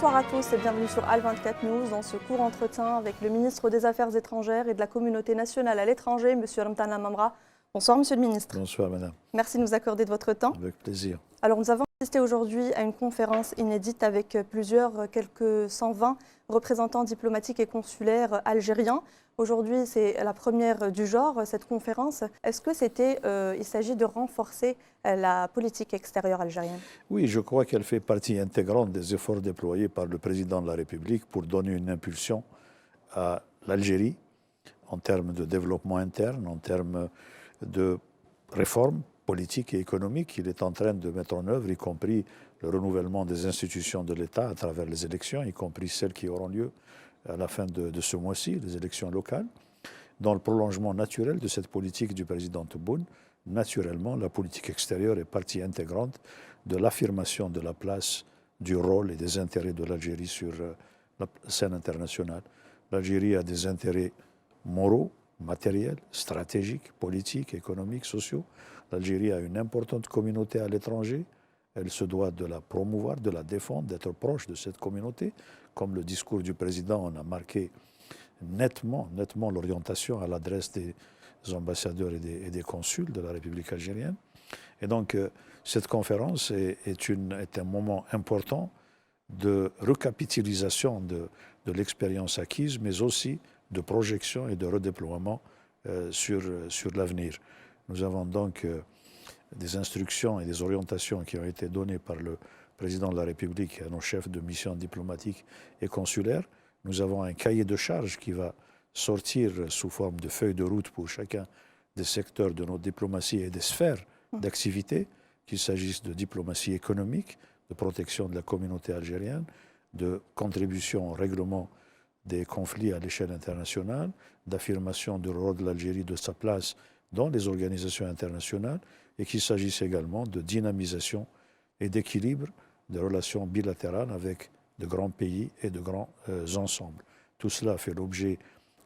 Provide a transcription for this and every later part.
Bonsoir à tous et bienvenue sur Al24 News dans ce court entretien avec le ministre des Affaires étrangères et de la communauté nationale à l'étranger, M. Ramtane Lamamra. Bonsoir Monsieur le ministre. Bonsoir Madame. Merci de nous accorder de votre temps. Avec plaisir. Alors nous avons assisté aujourd'hui à une conférence inédite avec quelques 120 représentants diplomatiques et consulaires algériens. Aujourd'hui, c'est la première du genre, cette conférence. Est-ce que il s'agit de renforcer la politique extérieure algérienne? Oui, je crois qu'elle fait partie intégrante des efforts déployés par le président de la République pour donner une impulsion à l'Algérie en termes de développement interne, en termes de réformes politiques et économiques qu'il est en train de mettre en œuvre, y compris le renouvellement des institutions de l'État à travers les élections, y compris celles qui auront lieu à la fin de ce mois-ci, les élections locales. Dans le prolongement naturel de cette politique du président Tebboune, naturellement, la politique extérieure est partie intégrante de l'affirmation de la place, du rôle et des intérêts de l'Algérie sur la scène internationale. L'Algérie a des intérêts moraux, matériels, stratégiques, politiques, économiques, sociaux. L'Algérie a une importante communauté à l'étranger. Elle se doit de la promouvoir, de la défendre, d'être proche de cette communauté. Comme le discours du président en a marqué nettement l'orientation à l'adresse des ambassadeurs et des consuls de la République algérienne. Et donc, cette conférence est un moment important de recapitalisation de l'expérience acquise, mais aussi de projection et de redéploiement sur l'avenir. Nous avons donc des instructions et des orientations qui ont été données par le président de la République à nos chefs de mission diplomatique et consulaire. Nous avons un cahier de charges qui va sortir sous forme de feuille de route pour chacun des secteurs de notre diplomatie et des sphères d'activité, qu'il s'agisse de diplomatie économique, de protection de la communauté algérienne, de contribution au règlement des conflits à l'échelle internationale, d'affirmation du rôle de l'Algérie, de sa place dans les organisations internationales, et qu'il s'agisse également de dynamisation et d'équilibre des relations bilatérales avec de grands pays et de grands ensembles. Tout cela fait l'objet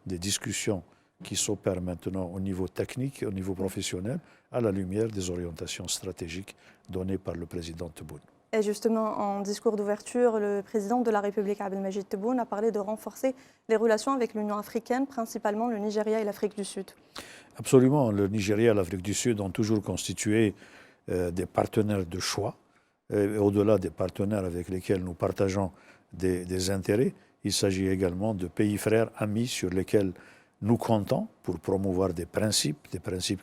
des discussions qui s'opèrent maintenant au niveau technique et au niveau professionnel, à la lumière des orientations stratégiques données par le président Tebboune. Et justement, en discours d'ouverture, le président de la République, Abdelmajid Tebboune, a parlé de renforcer les relations avec l'Union africaine, principalement le Nigeria et l'Afrique du Sud. Absolument. Le Nigeria et l'Afrique du Sud ont toujours constitué des partenaires de choix. Au-delà des partenaires avec lesquels nous partageons des intérêts, il s'agit également de pays frères, amis sur lesquels nous comptons pour promouvoir des principes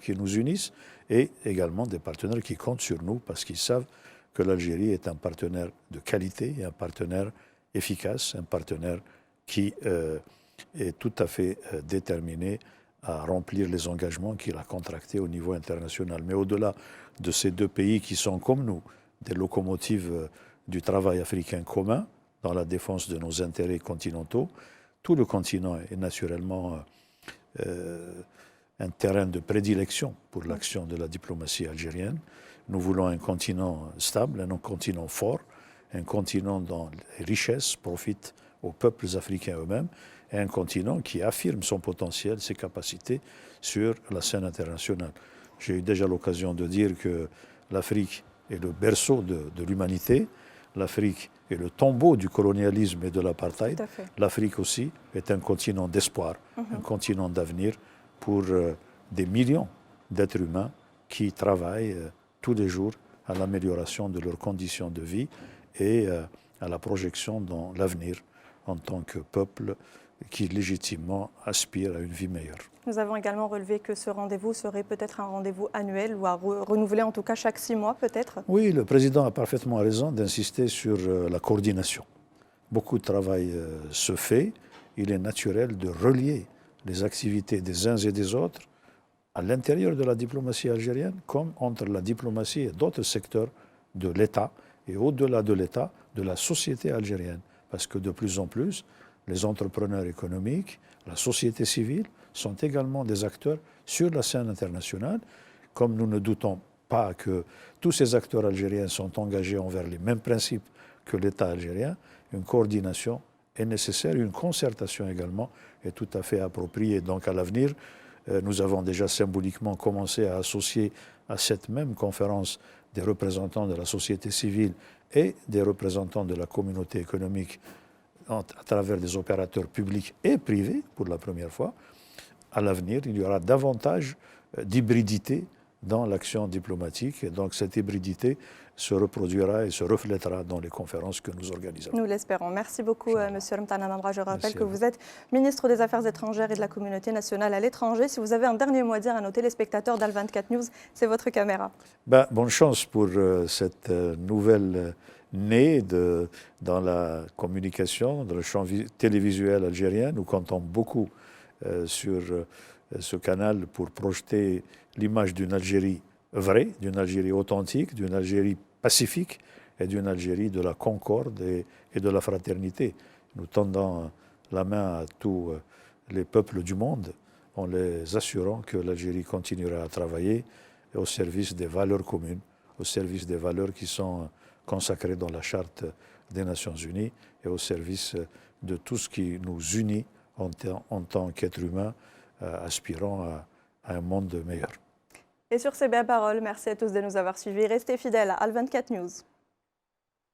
qui nous unissent, et également des partenaires qui comptent sur nous parce qu'ils savent que l'Algérie est un partenaire de qualité et un partenaire efficace, un partenaire qui est tout à fait déterminé à remplir les engagements qu'il a contractés au niveau international. Mais au-delà de ces deux pays qui sont comme nous, des locomotives du travail africain commun dans la défense de nos intérêts continentaux, tout le continent est naturellement un terrain de prédilection pour l'action de la diplomatie algérienne. Nous voulons un continent stable, un continent fort, un continent dont les richesses profitent aux peuples africains eux-mêmes, et un continent qui affirme son potentiel, ses capacités sur la scène internationale. J'ai eu déjà l'occasion de dire que l'Afrique est le berceau de l'humanité, l'Afrique est le tombeau du colonialisme et de l'apartheid. L'Afrique aussi est un continent d'espoir, un continent d'avenir pour des millions d'êtres humains qui travaillent tous les jours à l'amélioration de leurs conditions de vie et à la projection dans l'avenir en tant que peuple qui légitimement aspire à une vie meilleure. Nous avons également relevé que ce rendez-vous serait peut-être un rendez-vous annuel ou à renouveler en tout cas chaque 6 mois peut-être. Oui, le président a parfaitement raison d'insister sur la coordination. Beaucoup de travail se fait. Il est naturel de relier les activités des uns et des autres à l'intérieur de la diplomatie algérienne comme entre la diplomatie et d'autres secteurs de l'État et au-delà de l'État, de la société algérienne. Parce que de plus en plus, les entrepreneurs économiques, la société civile sont également des acteurs sur la scène internationale. Comme nous ne doutons pas que tous ces acteurs algériens sont engagés envers les mêmes principes que l'État algérien, une coordination est nécessaire, une concertation également est tout à fait appropriée. Donc à l'avenir, nous avons déjà symboliquement commencé à associer à cette même conférence des représentants de la société civile et des représentants de la communauté économique à travers des opérateurs publics et privés, pour la première fois. À l'avenir, il y aura davantage d'hybridité dans l'action diplomatique. Et donc cette hybridité se reproduira et se reflètera dans les conférences que nous organisons. Nous l'espérons. Merci beaucoup, M. Ramtane Lamra. Je rappelle que vous êtes ministre des Affaires étrangères et de la communauté nationale à l'étranger. Si vous avez un dernier mot à dire à nos téléspectateurs d'Al24 News, c'est votre caméra. Bonne chance pour cette nouvelle née dans la communication, dans le champ télévisuel algérien. Nous comptons beaucoup sur ce canal pour projeter l'image d'une Algérie vraie, d'une Algérie authentique, d'une Algérie pacifique et d'une Algérie de la concorde et de la fraternité. Nous tendons la main à tous les peuples du monde en les assurant que l'Algérie continuera à travailler au service des valeurs communes, au service des valeurs qui sont consacrées dans la Charte des Nations Unies et au service de tout ce qui nous unit en tant qu'êtres humains aspirant à un monde meilleur. Et sur ces belles paroles, merci à tous de nous avoir suivis. Restez fidèles à Al24 News.